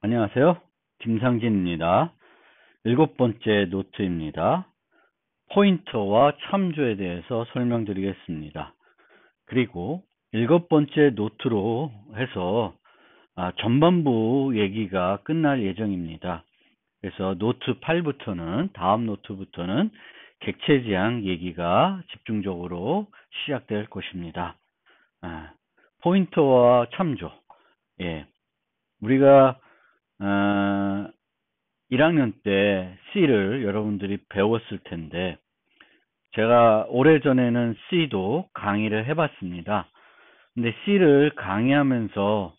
안녕하세요. 김상진입니다. 7번째 노트입니다. 포인터와 참조에 대해서 설명드리겠습니다. 그리고 7번째 노트로 해서 전반부 얘기가 끝날 예정입니다. 그래서 노트 8부터는 다음 노트부터는 객체지향 얘기가 집중적으로 시작될 것입니다. 포인터와 참조. 예. 우리가 1학년 때 C를 여러분들이 배웠을 텐데 제가 오래전에는 C도 강의를 해봤습니다. 근데 C를 강의하면서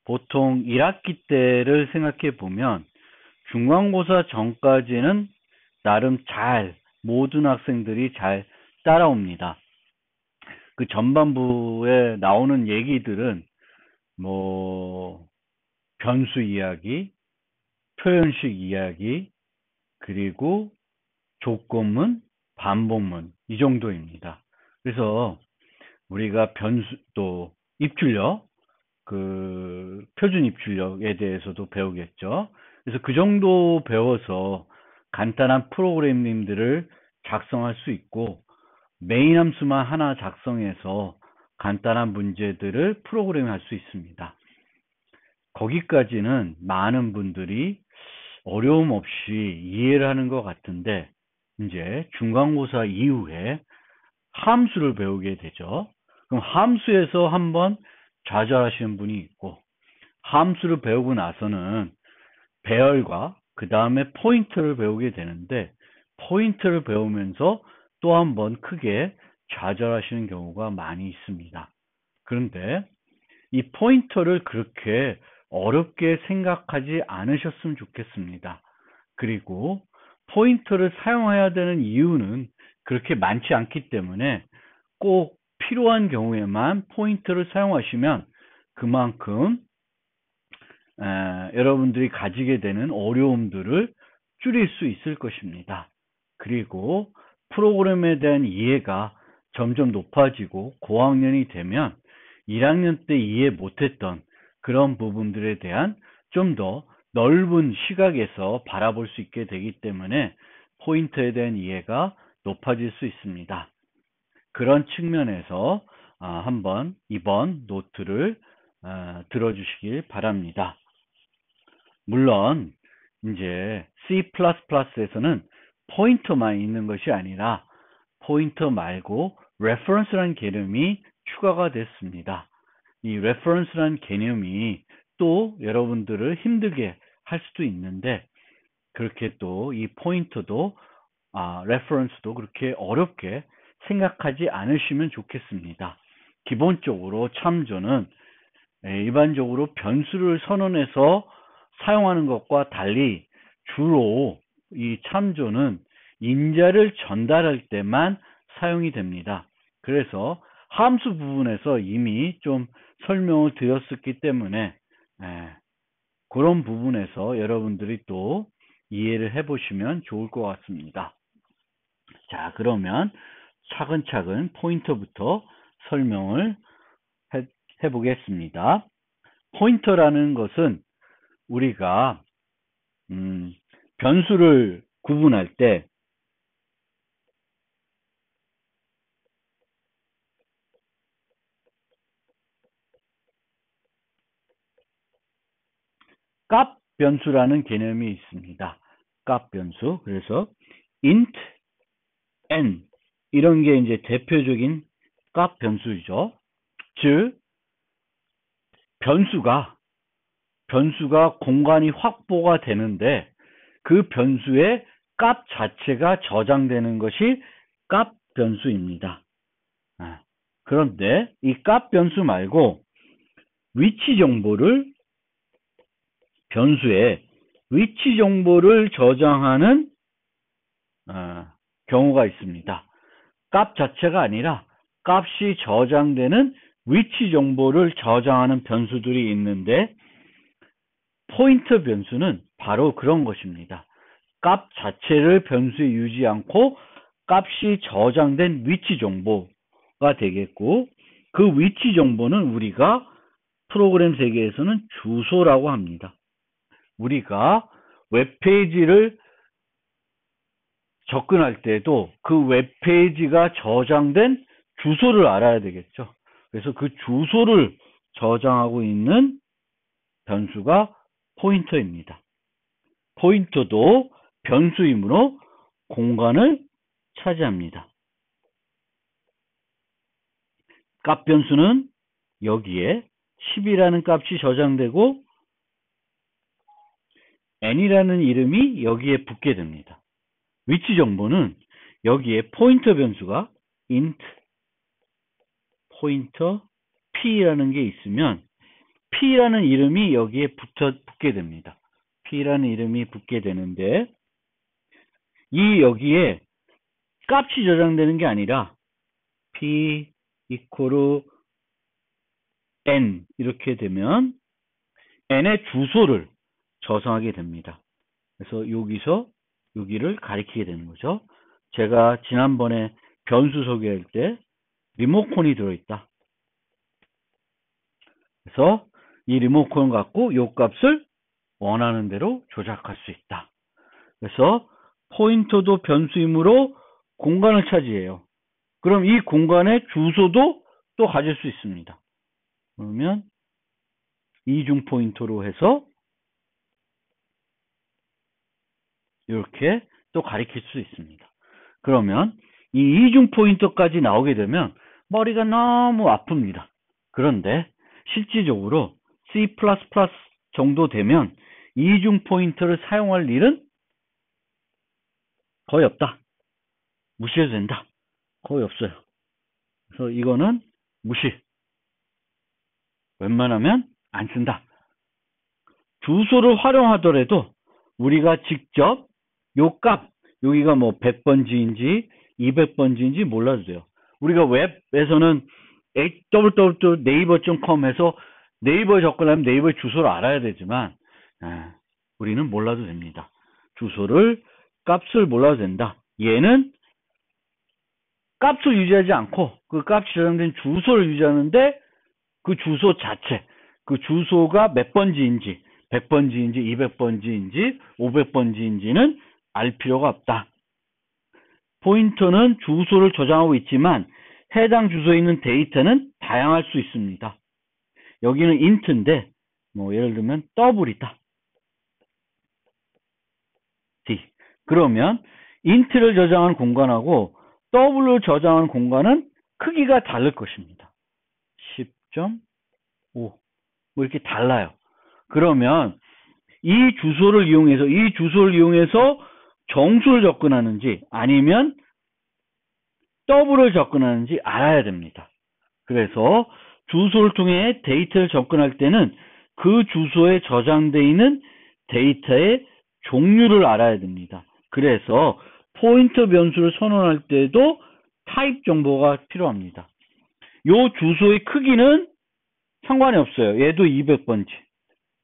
보통 1학기 때를 생각해 보면 중간고사 전까지는 나름 모든 학생들이 잘 따라옵니다. 그 전반부에 나오는 얘기들은 변수 이야기, 표현식 이야기, 그리고 조건문, 반복문 이 정도입니다. 그래서 우리가 변수 또 입출력, 표준 입출력에 대해서도 배우겠죠. 그래서 그 정도 배워서 간단한 프로그램들을 작성할 수 있고 메인 함수만 하나 작성해서 간단한 문제들을 프로그램할 수 있습니다. 거기까지는 많은 분들이 어려움 없이 이해를 하는 것 같은데 이제 중간고사 이후에 함수를 배우게 되죠. 그럼 함수에서 한번 좌절하시는 분이 있고 함수를 배우고 나서는 배열과 그 다음에 포인트를 배우게 되는데 포인트를 배우면서 또 한번 크게 좌절하시는 경우가 많이 있습니다. 그런데 이 포인터를 그렇게 어렵게 생각하지 않으셨으면 좋겠습니다. 그리고 포인터를 사용해야 되는 이유는 그렇게 많지 않기 때문에 꼭 필요한 경우에만 포인터를 사용하시면 그만큼 여러분들이 가지게 되는 어려움들을 줄일 수 있을 것입니다. 그리고 프로그램에 대한 이해가 점점 높아지고 고학년이 되면 1학년 때 이해 못했던 그런 부분들에 대한 좀 더 넓은 시각에서 바라볼 수 있게 되기 때문에 포인터에 대한 이해가 높아질 수 있습니다. 그런 측면에서 한번 이번 노트를 들어주시길 바랍니다. 물론 이제 C++에서는 포인터만 있는 것이 아니라 포인터 말고 reference라는 개념이 추가가 됐습니다. 이 reference라는 개념이 또 여러분들을 힘들게 할 수도 있는데 그렇게 또 이 포인터도 reference도 그렇게 어렵게 생각하지 않으시면 좋겠습니다. 기본적으로 참조는 일반적으로 변수를 선언해서 사용하는 것과 달리 주로 이 참조는 인자를 전달할 때만 사용이 됩니다. 그래서 함수 부분에서 이미 좀 설명을 드렸었기 때문에 그런 부분에서 여러분들이 또 이해를 해보시면 좋을 것 같습니다. 자, 그러면 차근차근 포인터부터 설명을 해보겠습니다. 포인터라는 것은 우리가 변수를 구분할 때 값 변수라는 개념이 있습니다. 값 변수. 그래서 int, n 이런 게 이제 대표적인 값 변수죠. 즉 변수가 공간이 확보가 되는데 그 변수의 값 자체가 저장되는 것이 값 변수입니다. 그런데 이 값 변수 말고 위치 정보를 변수에 위치 정보를 저장하는 경우가 있습니다. 값 자체가 아니라 값이 저장되는 위치 정보를 저장하는 변수들이 있는데 포인터 변수는 바로 그런 것입니다. 값 자체를 변수에 유지 않고 값이 저장된 위치 정보가 되겠고 그 위치 정보는 우리가 프로그램 세계에서는 주소라고 합니다. 우리가 웹페이지를 접근할 때도 그 웹페이지가 저장된 주소를 알아야 되겠죠. 그래서 그 주소를 저장하고 있는 변수가 포인터입니다. 포인터도 변수이므로 공간을 차지합니다. 값 변수는 여기에 10이라는 값이 저장되고 n이라는 이름이 여기에 붙게 됩니다. 위치 정보는 여기에 포인터 변수가 int 포인터 p라는 게 있으면 p라는 이름이 여기에 붙게 됩니다. p라는 이름이 붙게 되는데 이 여기에 값이 저장되는 게 아니라 p 이코르 n 이렇게 되면 n의 주소를 저장하게 됩니다. 그래서 여기서 여기를 가리키게 되는 거죠. 제가 지난번에 변수 소개할 때 리모컨이 들어있다. 그래서 이 리모컨 갖고 이 값을 원하는 대로 조작할 수 있다. 그래서 포인터도 변수이므로 공간을 차지해요. 그럼 이 공간의 주소도 또 가질 수 있습니다. 그러면 이중 포인터로 해서 이렇게 또 가리킬 수 있습니다. 그러면 이 이중 포인터까지 나오게 되면 머리가 너무 아픕니다. 그런데 실질적으로 C++ 정도 되면 이중 포인터를 사용할 일은 거의 없다. 무시해도 된다. 거의 없어요. 그래서 이거는 무시. 웬만하면 안 쓴다. 주소를 활용하더라도 우리가 직접 요 값, 여기가 뭐 100번지인지 200번지인지 몰라도 돼요. 우리가 웹에서는 www.naver.com 해서 네이버에 접근하면 네이버의 주소를 알아야 되지만 우리는 몰라도 됩니다. 주소를 값을 몰라도 된다. 얘는 값을 유지하지 않고 그 값이 저장된 주소를 유지하는데 그 주소 자체, 그 주소가 몇 번지인지 100번지인지 200번지인지 500번지인지는 알 필요가 없다. 포인터는 주소를 저장하고 있지만 해당 주소에 있는 데이터는 다양할 수 있습니다. 여기는 int인데 뭐 예를 들면 더블이다. D. 그러면 int를 저장한 공간하고 더블을 저장한 공간은 크기가 다를 것입니다. 10.5 뭐 이렇게 달라요. 그러면 이 주소를 이용해서 정수를 접근하는지 아니면 더블을 접근하는지 알아야 됩니다. 그래서 주소를 통해 데이터를 접근할 때는 그 주소에 저장되어 있는 데이터의 종류를 알아야 됩니다. 그래서 포인터 변수를 선언할 때도 타입 정보가 필요합니다. 이 주소의 크기는 상관이 없어요. 얘도 200번지,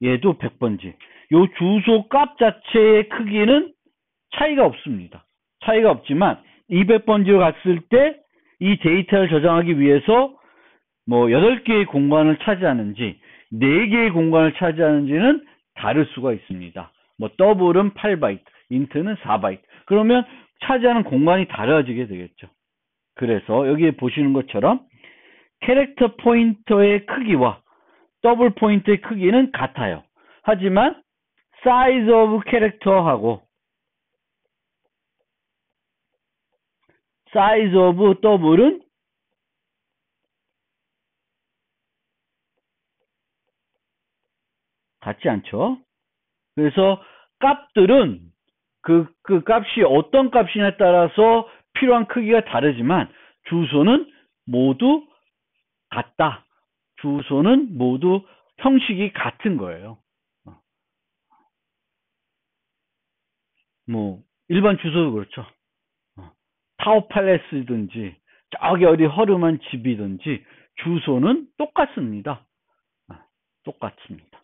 얘도 100번지. 이 주소 값 자체의 크기는 차이가 없습니다. 차이가 없지만 200번지로 갔을 때 이 데이터를 저장하기 위해서 뭐 8개의 공간을 차지하는지 4개의 공간을 차지하는지는 다를 수가 있습니다. 뭐 더블은 8바이트, 인트는 4바이트. 그러면 차지하는 공간이 달라지게 되겠죠. 그래서 여기에 보시는 것처럼 캐릭터 포인터의 크기와 더블 포인터의 크기는 같아요. 하지만 size of 캐릭터하고 size of 더블은 같지 않죠. 그래서 값들은 그 값이 어떤 값이냐에 따라서 필요한 크기가 다르지만 주소는 모두 같다. 주소는 모두 형식이 같은 거예요. 뭐 일반 주소도 그렇죠. 타워 팔레스든지 저기 어디 허름한 집이든지 주소는 똑같습니다. 똑같습니다.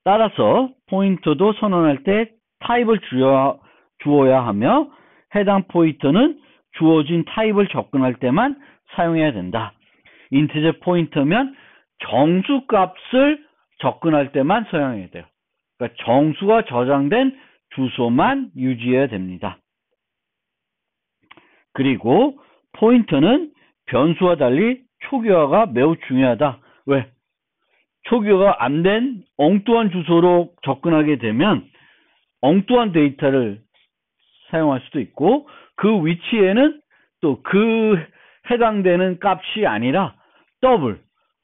따라서 포인터도 선언할 때 타입을 주어야 하며 해당 포인터는 주어진 타입을 접근할 때만 사용해야 된다. 인티저 포인터면 정수 값을 접근할 때만 사용해야 돼요. 그러니까 정수가 저장된 주소만 유지해야 됩니다. 그리고 포인터는 변수와 달리 초기화가 매우 중요하다. 왜? 초기화가 안 된 엉뚱한 주소로 접근하게 되면 엉뚱한 데이터를 사용할 수도 있고 그 위치에는 또 그 해당되는 값이 아니라 더블,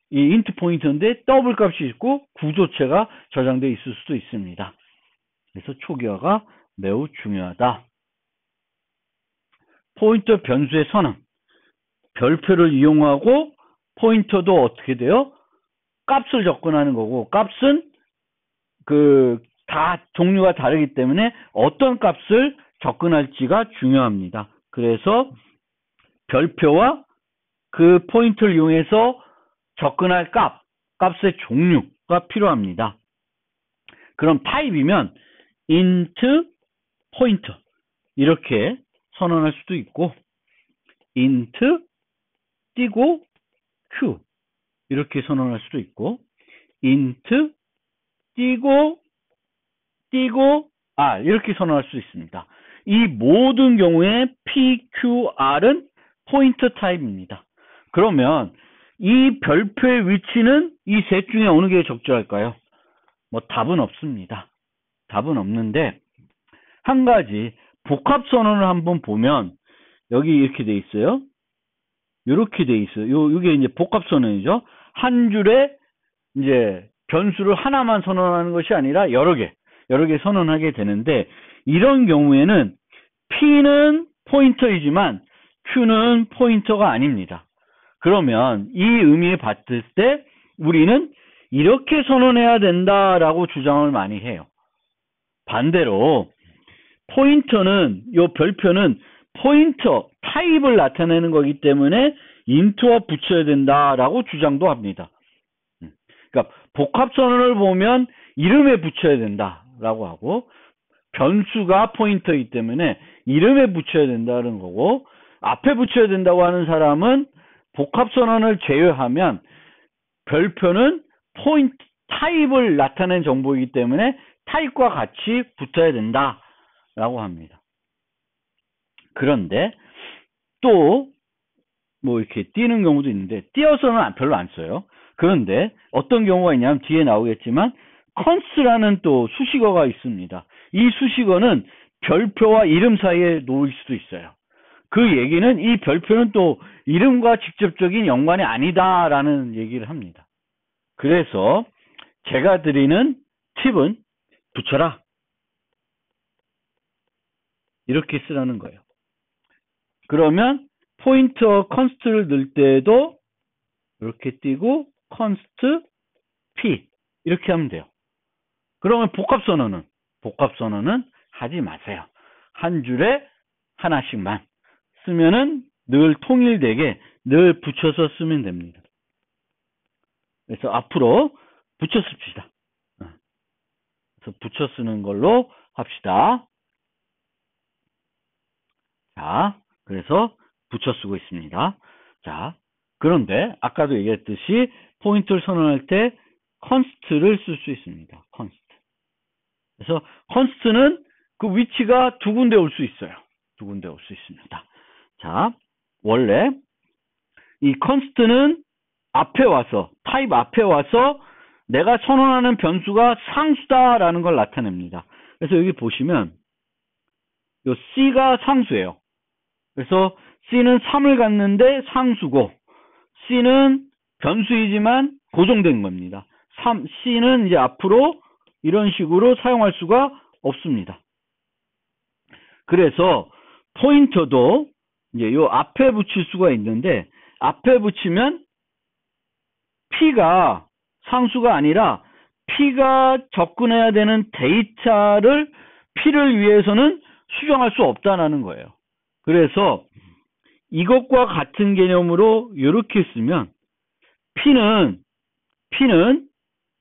이 인트 포인터인데 더블 값이 있고 구조체가 저장되어 있을 수도 있습니다. 그래서 초기화가 매우 중요하다. 포인터 변수의 선언. 별표를 이용하고 포인터도 어떻게 돼요? 값을 접근하는 거고 값은 다 종류가 다르기 때문에 어떤 값을 접근할지가 중요합니다. 그래서 별표와 그 포인터를 이용해서 접근할 값의 종류가 필요합니다. 그럼 타입이면 int 포인터 이렇게 선언할 수도 있고 int 띄고 q 이렇게 선언할 수도 있고 int 띄고 r 이렇게 선언할 수 있습니다. 이 모든 경우에 pqr은 포인터 타입입니다. 그러면 이 별표의 위치는 이 셋 중에 어느 게 적절할까요? 뭐 답은 없습니다. 답은 없는데 한 가지 복합 선언을 한번 보면 여기 이렇게 돼 있어요. 이렇게 돼 있어요. 이게 이제 복합 선언이죠. 한 줄에 이제 변수를 하나만 선언하는 것이 아니라 여러 개 선언하게 되는데 이런 경우에는 P는 포인터이지만 Q는 포인터가 아닙니다. 그러면 이 의미에 봤을 때 우리는 이렇게 선언해야 된다라고 주장을 많이 해요. 반대로 포인터는 이 별표는 포인터 타입을 나타내는 거기 때문에 int와 붙여야 된다라고 주장도 합니다. 그러니까 복합 선언을 보면 이름에 붙여야 된다라고 하고 변수가 포인터이기 때문에 이름에 붙여야 된다는 거고 앞에 붙여야 된다고 하는 사람은 복합 선언을 제외하면 별표는 포인트 타입을 나타낸 정보이기 때문에 타입과 같이 붙어야 된다라고 합니다. 그런데 또 뭐 이렇게 띄는 경우도 있는데 띄어서는 별로 안 써요. 그런데 어떤 경우가 있냐면 뒤에 나오겠지만 const라는 또 수식어가 있습니다. 이 수식어는 별표와 이름 사이에 놓일 수도 있어요. 그 얘기는 이 별표는 또 이름과 직접적인 연관이 아니다라는 얘기를 합니다. 그래서 제가 드리는 팁은 붙여라. 이렇게 쓰라는 거예요. 그러면 포인터 const를 넣을 때도 이렇게 띄고 const p 이렇게 하면 돼요. 그러면 복합 선언은 하지 마세요. 한 줄에 하나씩만 쓰면은 늘 통일되게 늘 붙여서 쓰면 됩니다. 그래서 앞으로 붙여 씁시다. 그래서 붙여 쓰는 걸로 합시다. 자, 그래서 붙여 쓰고 있습니다. 자, 그런데 아까도 얘기했듯이 포인트를 선언할 때 const를 쓸 수 있습니다. const. 그래서 const는 그 위치가 두 군데 올 수 있어요. 두 군데 올 수 있습니다. 자, 원래 이 const는 앞에 와서 타입 앞에 와서 내가 선언하는 변수가 상수다라는 걸 나타냅니다. 그래서 여기 보시면 요 C가 상수예요. 그래서 C는 3을 갖는데 상수고 C는 변수이지만 고정된 겁니다. C는 이제 앞으로 이런 식으로 사용할 수가 없습니다. 그래서 포인터도 이제 요 앞에 붙일 수가 있는데 앞에 붙이면 P가 상수가 아니라 P가 접근해야 되는 데이터를 P를 위해서는 수정할 수 없다는 거예요. 그래서 이것과 같은 개념으로 이렇게 쓰면 P는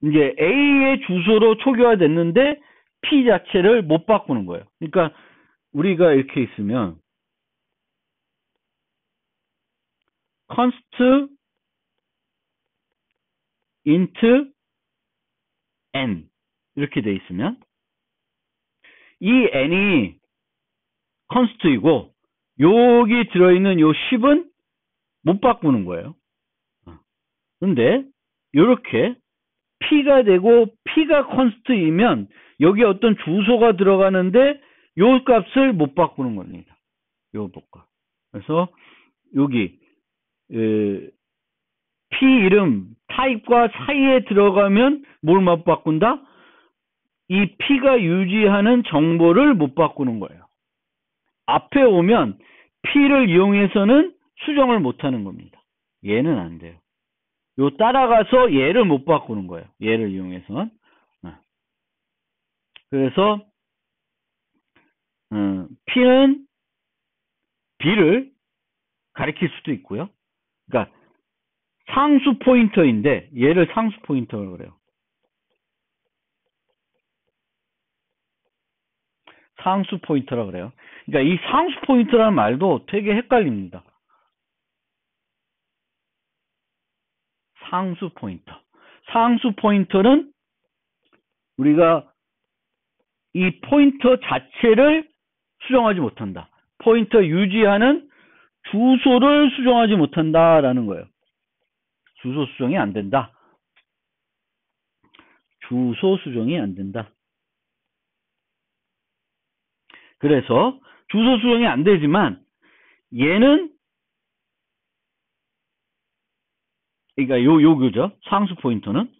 이제 A의 주소로 초기화됐는데 P 자체를 못 바꾸는 거예요. 그러니까 우리가 이렇게 있으면 const int n 이렇게 돼 있으면 이 n이 const이고 여기 들어있는 요 10은 못 바꾸는 거예요. 근데 이렇게 p가 되고 p가 const이면 여기 어떤 주소가 들어가는데 요 값을 못 바꾸는 겁니다. 요 값. 그래서 여기 p 이름 타입과 사이에 들어가면 뭘 못 바꾼다? 이 p가 유지하는 정보를 못 바꾸는 거예요. 앞에 오면 p를 이용해서는 수정을 못 하는 겁니다. 얘는 안 돼요. 요 따라가서 얘를 못 바꾸는 거예요. 얘를 이용해서는. 그래서 p는 b를 가리킬 수도 있고요. 그러니까 상수 포인터인데 얘를 상수 포인터라고 그래요. 상수 포인터라고 그래요. 그러니까 이 상수 포인터라는 말도 되게 헷갈립니다. 상수 포인터. 상수 포인터는 우리가 이 포인터 자체를 수정하지 못한다. 포인터 유지하는 주소를 수정하지 못한다라는 거예요. 주소 수정이 안 된다. 주소 수정이 안 된다. 그래서 주소 수정이 안 되지만 얘는 그러니까 요거죠. 상수 포인터는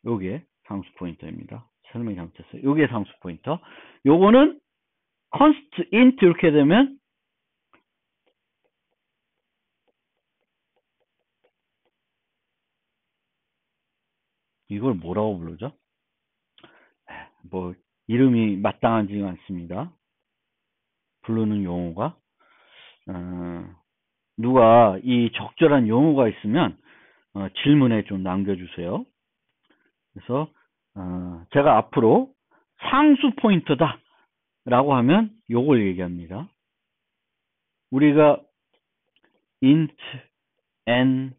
요게 상수 포인터입니다. 설명이 잘못했어요. 요게 상수 포인터. 요거는 const int 이렇게 되면 이걸 뭐라고 부르죠? 뭐 이름이 마땅하지 않습니다. 부르는 용어가 누가 이 적절한 용어가 있으면 질문에 좀 남겨주세요. 그래서 제가 앞으로 상수 포인터다 라고 하면 요걸 얘기합니다. 우리가 int n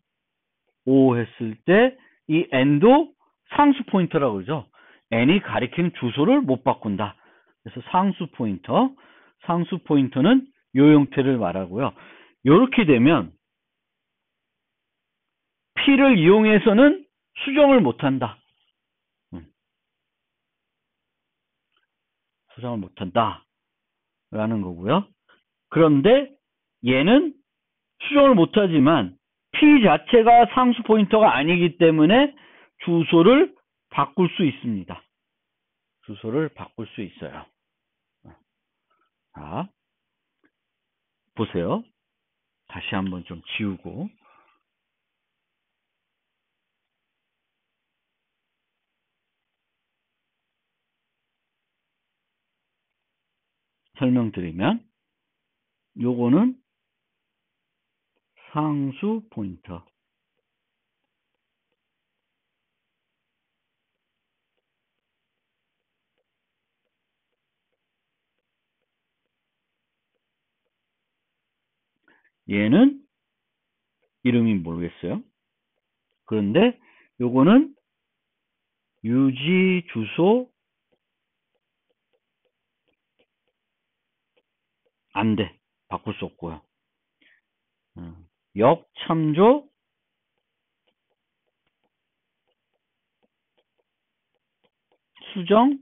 o 했을 때 이 n도 상수 포인터라고 그러죠. n이 가리키는 주소를 못 바꾼다. 그래서 상수 포인터는 요 형태를 말하고요. 이렇게 되면 p를 이용해서는 수정을 못한다. 수정을 못한다. 라는 거고요. 그런데 얘는 수정을 못하지만 p 자체가 상수 포인터가 아니기 때문에 주소를 바꿀 수 있습니다. 주소를 바꿀 수 있어요. 자, 보세요. 다시 한번 좀 지우고 설명드리면 요거는 상수 포인터. 얘는 이름이 모르겠어요. 그런데 요거는 유지 주소 안 돼. 바꿀 수 없고요. 역참조 수정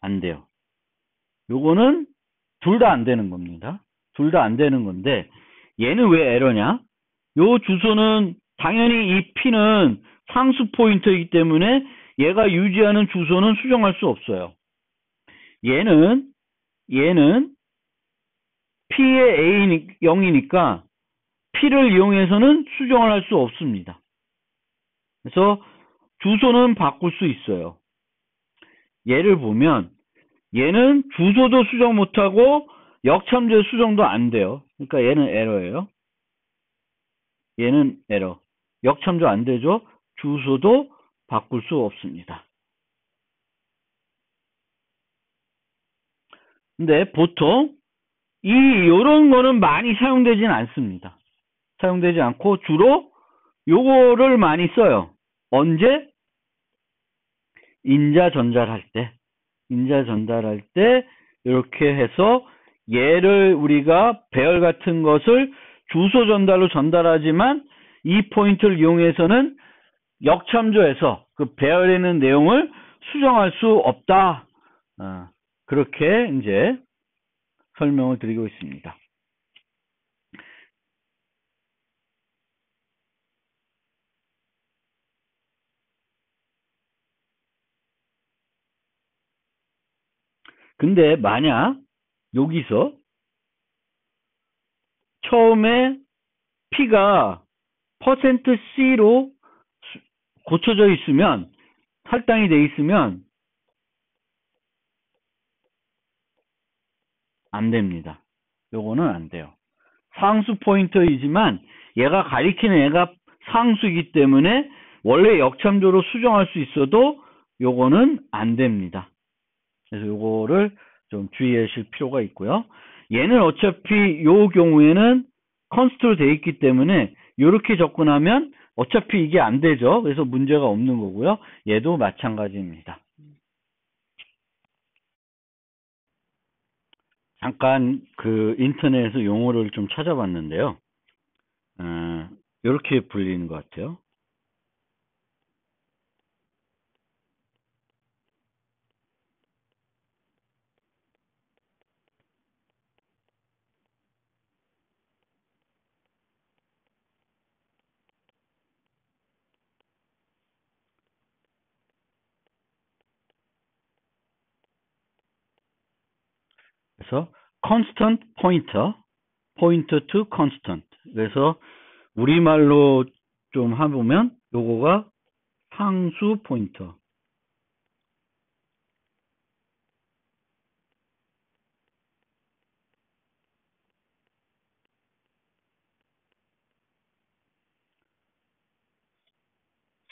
안 돼요. 요거는 둘 다 안 되는 겁니다. 둘 다 안 되는 건데 얘는 왜 에러냐? 요 주소는 당연히 이 p는 상수 포인터이기 때문에 얘가 유지하는 주소는 수정할 수 없어요. 얘는 p의 a 0이니까 p를 이용해서는 수정을 할 수 없습니다. 그래서 주소는 바꿀 수 있어요. 얘를 보면 얘는 주소도 수정 못하고 역참조 수정도 안 돼요. 그러니까 얘는 에러예요. 얘는 에러. 역참조 안 되죠. 주소도 바꿀 수 없습니다. 근데 보통 요런 거는 많이 사용되지는 않습니다. 사용되지 않고 주로 요거를 많이 써요. 언제? 인자 전달할 때. 인자 전달할 때 이렇게 해서 얘를 우리가 배열 같은 것을 주소 전달로 전달하지만 이 포인트를 이용해서는 역참조해서 그 배열에 있는 내용을 수정할 수 없다. 그렇게 이제 설명을 드리고 있습니다. 근데 만약 여기서 처음에 P가 %C로 고쳐져 있으면, 할당이 돼 있으면 안 됩니다. 요거는 안 돼요. 상수 포인터이지만 얘가 가리키는 애가 상수이기 때문에 원래 역참조로 수정할 수 있어도 요거는 안 됩니다. 그래서 요거를 좀 주의하실 필요가 있고요. 얘는 어차피 요 경우에는 컨스트로 되어 있기 때문에 이렇게 접근하면 어차피 이게 안 되죠. 그래서 문제가 없는 거고요. 얘도 마찬가지입니다. 잠깐 그 인터넷에서 용어를 좀 찾아봤는데요. 이렇게 불리는 것 같아요. 그래서 constant pointer, pointer to constant. 그래서 우리말로 좀 해보면 요거가 상수 포인터.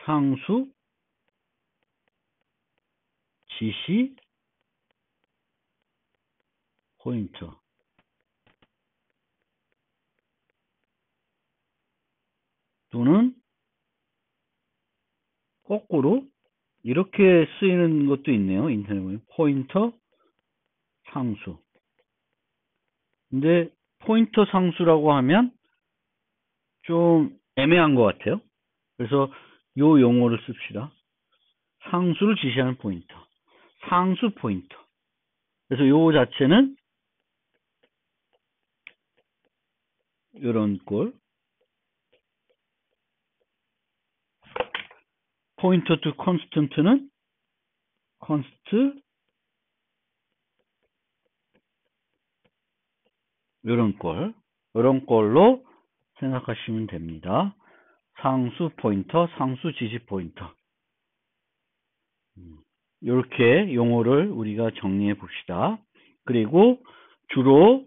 상수 지시 포인터. 또는 거꾸로 이렇게 쓰이는 것도 있네요. 인터넷 보면 포인터 상수. 근데 포인터 상수라고 하면 좀 애매한 것 같아요. 그래서 요 용어를 씁시다. 상수를 지시하는 포인터. 상수 포인터. 그래서 요 자체는 요런 꼴. 포인터 투 컨스턴트는 컨스트 요런 꼴. 요런 꼴로 생각하시면 됩니다. 상수 포인터, 상수 지시 포인터. 이렇게 용어를 우리가 정리해 봅시다. 그리고 주로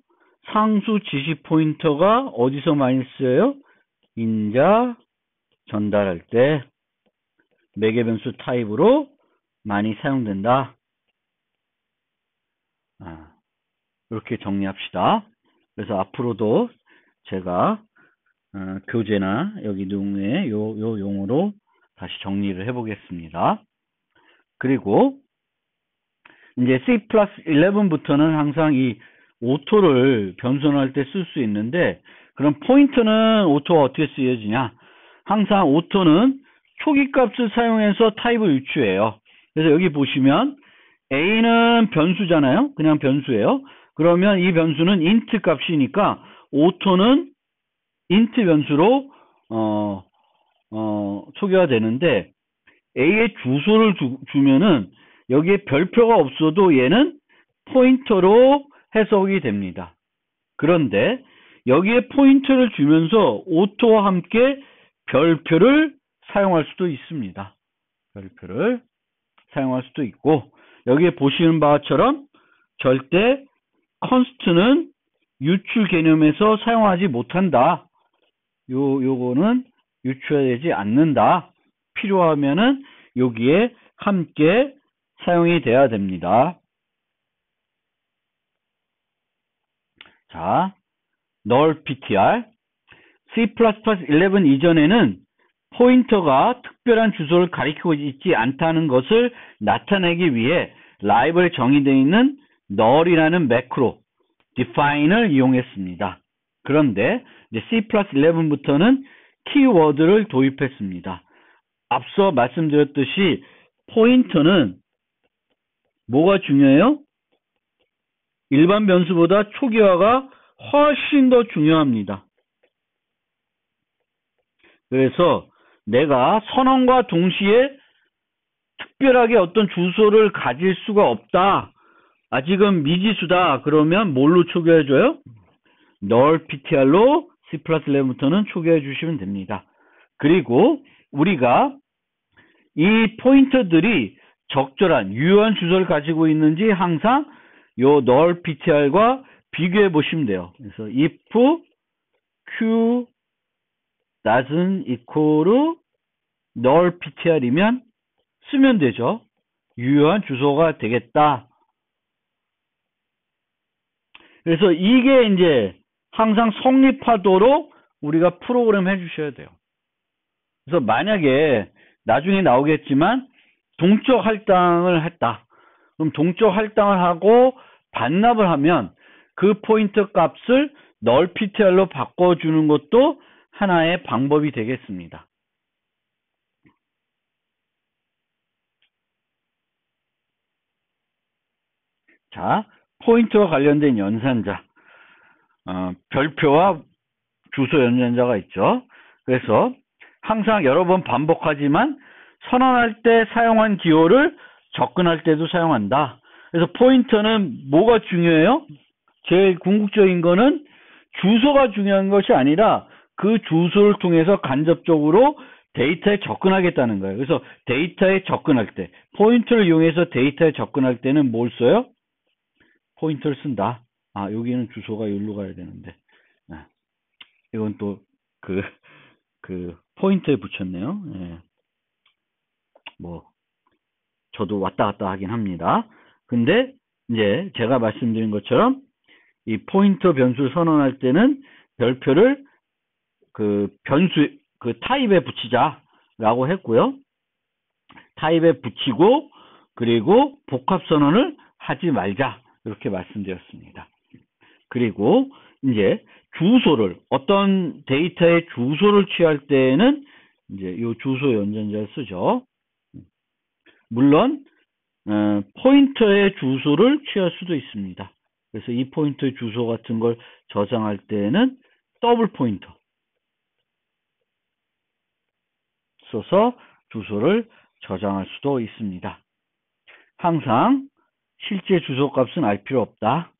상수 지시 포인터가 어디서 많이 쓰여요? 인자 전달할 때 매개 변수 타입으로 많이 사용된다. 이렇게 정리합시다. 그래서 앞으로도 제가 교재나 여기 등의 요 용어로 다시 정리를 해보겠습니다. 그리고 이제 C+11부터는 항상 이 오토를 변선할 때 쓸 수 있는데, 그럼 포인터는 오토가 어떻게 쓰여지냐? 항상 오토는 초기 값을 사용해서 타입을 유추해요. 그래서 여기 보시면 A는 변수잖아요. 그냥 변수예요. 그러면 이 변수는 int 값이니까 오토는 int 변수로 초기화 되는데, A의 주소를 주면은 여기에 별표가 없어도 얘는 포인터로 해석이 됩니다. 그런데 여기에 포인터를 주면서 오토와 함께 별표를 사용할 수도 있습니다. 별표를 사용할 수도 있고, 여기에 보시는 바처럼 절대 const는 유추 개념에서 사용하지 못한다. 요거는 유추되지 않는다. 필요하면은 여기에 함께 사용이 돼야 됩니다. 자, null ptr. C++11 이전에는 포인터가 특별한 주소를 가리키고 있지 않다는 것을 나타내기 위해 라이브러리에 정의되어 있는 null이라는 매크로 define을 이용했습니다. 그런데 이제 C+11부터는 키워드를 도입했습니다. 앞서 말씀드렸듯이 포인터는 뭐가 중요해요? 일반 변수보다 초기화가 훨씬 더 중요합니다. 그래서 내가 선언과 동시에 특별하게 어떤 주소를 가질 수가 없다. 아직은 미지수다. 그러면 뭘로 초기화해줘요? null ptr로 C+11부터는 초기화해 주시면 됩니다. 그리고 우리가 이 포인터들이 적절한 유효한 주소를 가지고 있는지 항상 요 null ptr과 비교해 보시면 돼요. 그래서 if q doesn't equal null ptr이면 쓰면 되죠. 유효한 주소가 되겠다. 그래서 이게 이제 항상 성립하도록 우리가 프로그램 해주셔야 돼요. 그래서 만약에 나중에 나오겠지만 동적 할당을 했다. 그럼 동적 할당을 하고 반납을 하면 그 포인터 값을 null ptr로 바꿔주는 것도 하나의 방법이 되겠습니다. 자, 포인터와 관련된 연산자, 별표와 주소 연산자가 있죠. 그래서 항상 여러 번 반복하지만 선언할 때 사용한 기호를 접근할 때도 사용한다. 그래서 포인터는 뭐가 중요해요? 제일 궁극적인 거는 주소가 중요한 것이 아니라 그 주소를 통해서 간접적으로 데이터에 접근하겠다는 거예요. 그래서 데이터에 접근할 때, 포인터를 이용해서 데이터에 접근할 때는 뭘 써요? 포인터를 쓴다. 아, 여기는 주소가 여기로 가야 되는데. 이건 또 포인터에 붙였네요. 예. 뭐 저도 왔다 갔다 하긴 합니다. 근데 이제 제가 말씀드린 것처럼 이 포인터 변수를 선언할 때는 별표를 변수 타입에 붙이자라고 했고요. 타입에 붙이고 그리고 복합 선언을 하지 말자 이렇게 말씀드렸습니다. 그리고 이제 주소를 어떤 데이터의 주소를 취할 때는 이제 이 주소 연산자를 쓰죠. 물론 포인터의 주소를 취할 수도 있습니다. 그래서 이 포인터의 주소 같은 걸 저장할 때는 더블 포인터 써서 주소를 저장할 수도 있습니다. 항상 실제 주소 값은 알 필요 없다.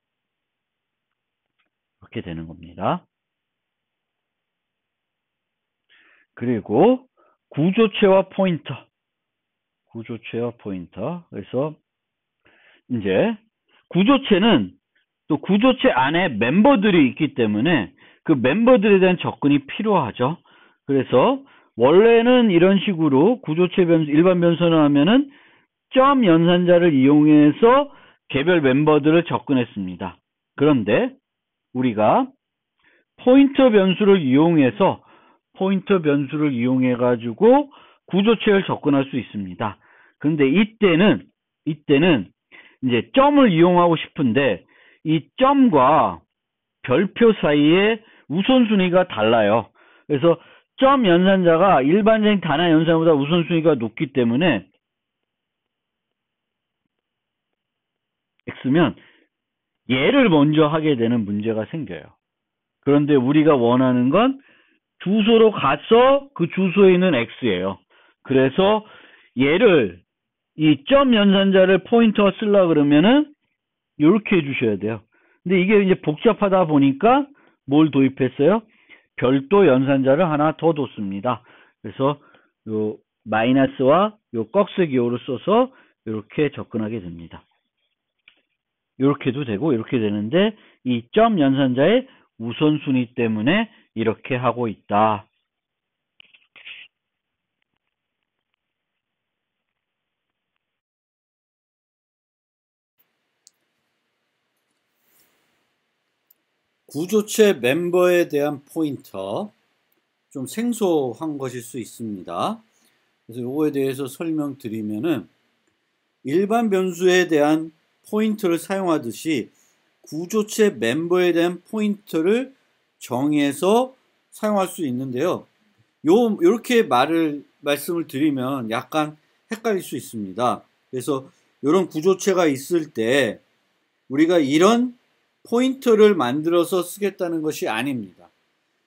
이렇게 되는 겁니다. 그리고 구조체와 포인터. 그래서 이제 구조체는 또 구조체 안에 멤버들이 있기 때문에 그 멤버들에 대한 접근이 필요하죠. 그래서 원래는 이런 식으로 구조체 변수, 일반 변수를 하면은 점 연산자를 이용해서 개별 멤버들을 접근했습니다. 그런데 우리가 포인터 변수를 이용해 가지고 구조체를 접근할 수 있습니다. 그런데 이때는 이제 점을 이용하고 싶은데 이 점과 별표 사이에 우선순위가 달라요. 그래서 점 연산자가 일반적인 단화 연산보다 우선순위가 높기 때문에 X면 얘를 먼저 하게 되는 문제가 생겨요. 그런데 우리가 원하는 건 주소로 가서 그 주소에 있는 X예요. 그래서 얘를 이 점 연산자를 포인터가 쓰려고 그러면은 이렇게 해주셔야 돼요. 근데 이게 이제 복잡하다 보니까 뭘 도입했어요? 별도 연산자를 하나 더 뒀습니다. 그래서 요 마이너스와 요 꺽쇠 기호를 써서 이렇게 접근하게 됩니다. 이렇게도 되고 이렇게 되는데 이 점 연산자의 우선순위 때문에 이렇게 하고 있다. 구조체 멤버에 대한 포인터, 좀 생소한 것일 수 있습니다. 그래서 요거에 대해서 설명드리면은 일반 변수에 대한 포인터를 사용하듯이 구조체 멤버에 대한 포인터를 정해서 사용할 수 있는데요. 요렇게 말씀을 드리면 약간 헷갈릴 수 있습니다. 그래서 이런 구조체가 있을 때 우리가 이런 포인터를 만들어서 쓰겠다는 것이 아닙니다.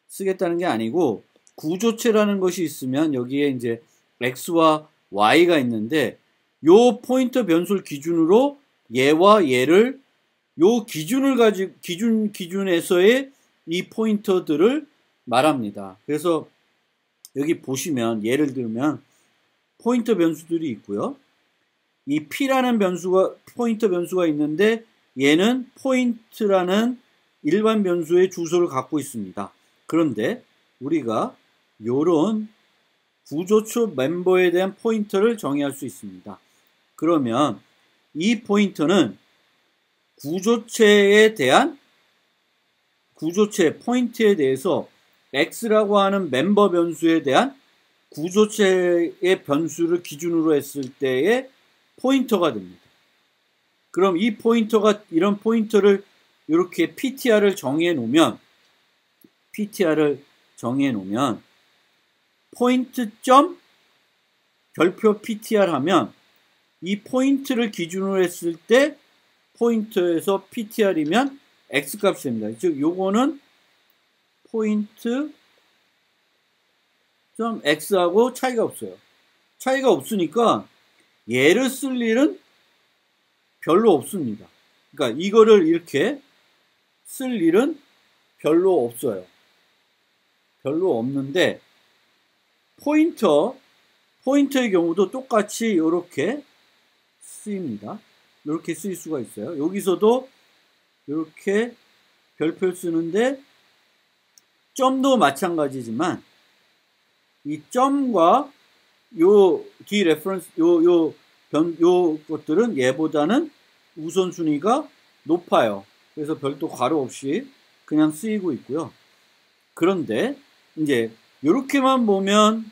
쓰겠다는 게 아니고 구조체라는 것이 있으면 여기에 이제 x와 y가 있는데 요 포인터 변수를 기준으로 얘와 얘를 요 기준을 가지고 기준에서의 이 포인터들을 말합니다. 그래서 여기 보시면 예를 들면 포인터 변수들이 있고요. 이 p라는 포인터 변수가 있는데 얘는 포인트라는 일반 변수의 주소를 갖고 있습니다. 그런데 우리가 요런 구조체 멤버에 대한 포인터를 정의할 수 있습니다. 그러면 이 포인터는 구조체 포인트에 대해서 x라고 하는 멤버 변수에 대한 구조체의 변수를 기준으로 했을 때의 포인터가 됩니다. 그럼 이런 포인터를 이렇게 ptr을 정해 놓으면 포인트 점 별표 ptr 하면 이 포인트를 기준으로 했을 때 포인터에서 ptr이면 x 값이 됩니다. 즉 요거는 포인트 점 x하고 차이가 없어요. 차이가 없으니까 얘를 쓸 일은 별로 없습니다. 그러니까 이거를 이렇게 쓸 일은 별로 없어요. 별로 없는데 포인터의 경우도 똑같이 이렇게 쓰입니다. 이렇게 쓰일 수가 있어요. 여기서도 이렇게 별표를 쓰는데 점도 마찬가지지만 이 점과 요 디레퍼런스 요 것들은 얘보다는 우선순위가 높아요. 그래서 별도 괄호 없이 그냥 쓰이고 있고요. 그런데 이제 이렇게만 보면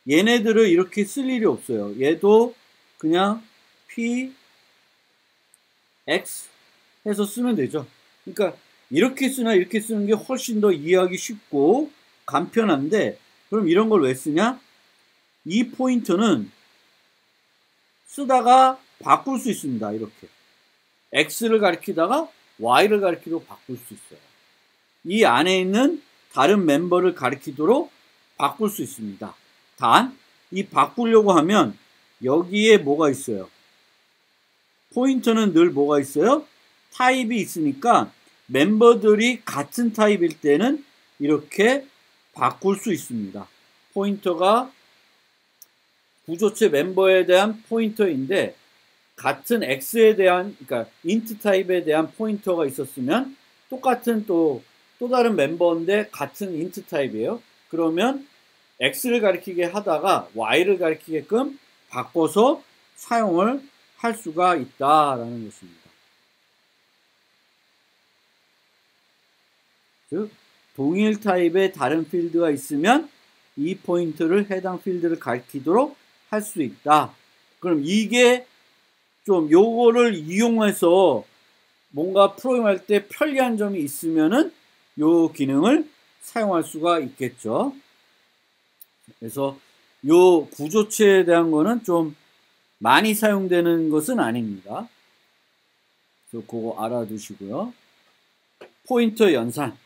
얘네들을 이렇게 쓸 일이 없어요. 얘도 그냥 p x 해서 쓰면 되죠. 그러니까 이렇게 쓰나 이렇게 쓰는 게 훨씬 더 이해하기 쉽고 간편한데 그럼 이런 걸 왜 쓰냐? 이 포인터는 쓰다가 바꿀 수 있습니다. 이렇게 x를 가리키다가 y를 가리키도록 바꿀 수 있어요. 이 안에 있는 다른 멤버를 가리키도록 바꿀 수 있습니다. 단 이 바꾸려고 하면 여기에 뭐가 있어요? 포인터는 늘 뭐가 있어요? 타입이 있으니까 멤버들이 같은 타입일 때는 이렇게 바꿀 수 있습니다. 포인터가 구조체 멤버에 대한 포인터인데 같은 x에 대한 그러니까 int 타입에 대한 포인터가 있었으면 똑같은 또 다른 멤버인데 같은 int 타입이에요. 그러면 x를 가리키게 하다가 y를 가리키게끔 바꿔서 사용을 할 수가 있다라는 것입니다. 즉 동일 타입의 다른 필드가 있으면 이 포인트를 해당 필드를 가리키도록 할 수 있다. 그럼 이게 좀 요거를 이용해서 뭔가 프로그램할 때 편리한 점이 있으면은 요 기능을 사용할 수가 있겠죠. 그래서 요 구조체에 대한 거는 좀 많이 사용되는 것은 아닙니다. 그래서 그거 알아두시고요. 포인터 연산.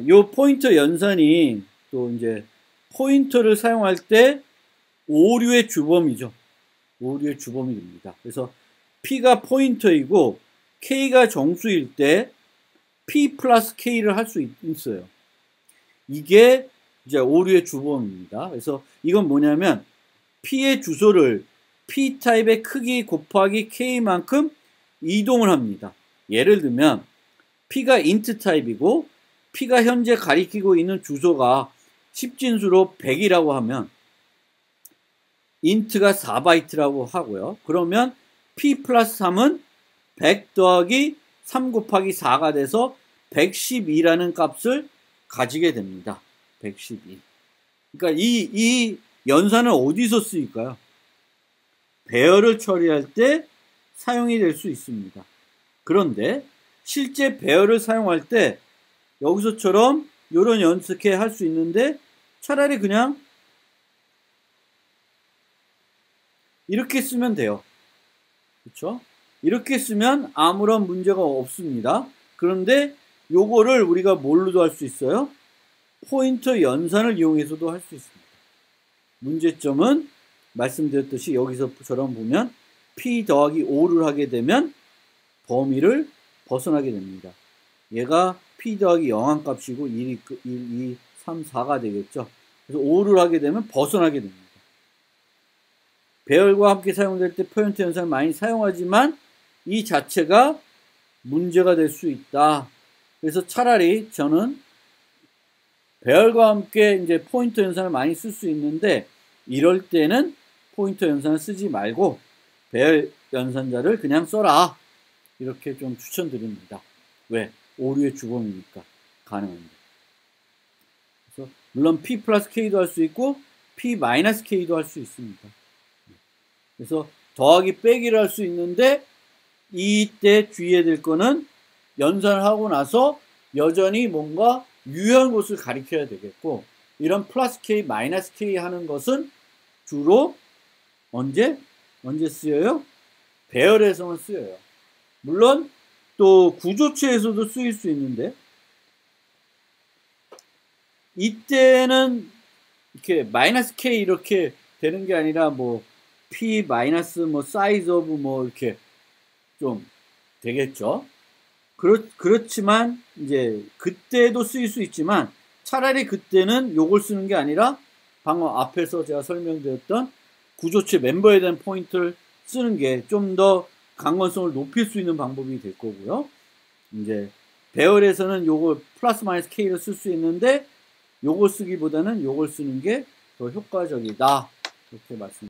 요 포인터 연산이 또 이제 포인터를 사용할 때 오류의 주범이죠. 오류의 주범이 됩니다. 그래서 P가 포인터이고 K가 정수일 때 P 플러스 K를 할 수 있어요. 이게 이제 오류의 주범입니다. 그래서 이건 뭐냐면 P의 주소를 P 타입의 크기 곱하기 K만큼 이동을 합니다. 예를 들면 P가 int 타입이고 P가 현재 가리키고 있는 주소가 10진수로 100이라고 하면 int가 4바이트라고 하고요. 그러면 P 플러스 3은 100 더하기 3 곱하기 4가 돼서 112라는 값을 가지게 됩니다. 112. 그러니까 이 연산은 어디서 쓰일까요? 배열을 처리할 때 사용이 될 수 있습니다. 그런데 실제 배열을 사용할 때 여기서처럼 이런 연습해 할 수 있는데 차라리 그냥 이렇게 쓰면 돼요. 그렇죠? 이렇게 쓰면 아무런 문제가 없습니다. 그런데 요거를 우리가 뭘로도 할 수 있어요? 포인터 연산을 이용해서도 할 수 있습니다. 문제점은 말씀드렸듯이 여기서처럼 보면 P 더하기 5를 하게 되면 범위를 벗어나게 됩니다. 얘가 P 더하기 0한 값이고 1, 2, 3, 4가 되겠죠. 그래서 5를 하게 되면 벗어나게 됩니다. 배열과 함께 사용될 때 포인트 연산을 많이 사용하지만 이 자체가 문제가 될 수 있다. 그래서 차라리 저는 배열과 함께 이제 포인터 연산을 많이 쓸 수 있는데 이럴 때는 포인터 연산을 쓰지 말고 배열 연산자를 그냥 써라. 이렇게 좀 추천드립니다. 왜? 오류의 주범이니까 가능합니다. 그래서 물론 P 플러스 K도 할 수 있고 P 마이너스 K도 할 수 있습니다. 그래서 더하기 빼기를 할 수 있는데 이때 주의해야 될 거는 연산을 하고 나서 여전히 뭔가 유효한 것을 가리켜야 되겠고 이런 플러스 K, 마이너스 K 하는 것은 주로 언제 쓰여요? 배열에서만 쓰여요. 물론 또 구조체에서도 쓰일 수 있는데 이때는 이렇게 마이너스 K 이렇게 되는 게 아니라 뭐 P 마이너스 뭐 사이즈 오브 뭐 이렇게 좀 되겠죠. 그렇지만 이제 그때도 쓰일 수 있지만 차라리 그때는 요걸 쓰는 게 아니라 방금 앞에서 제가 설명드렸던 구조체 멤버에 대한 포인트를 쓰는 게 좀 더 강건성을 높일 수 있는 방법이 될 거고요. 이제 배열에서는 요걸 플러스 마이너스 K를 쓸 수 있는데 요걸 쓰기보다는 요걸 쓰는 게 더 효과적이다. 이렇게 말씀.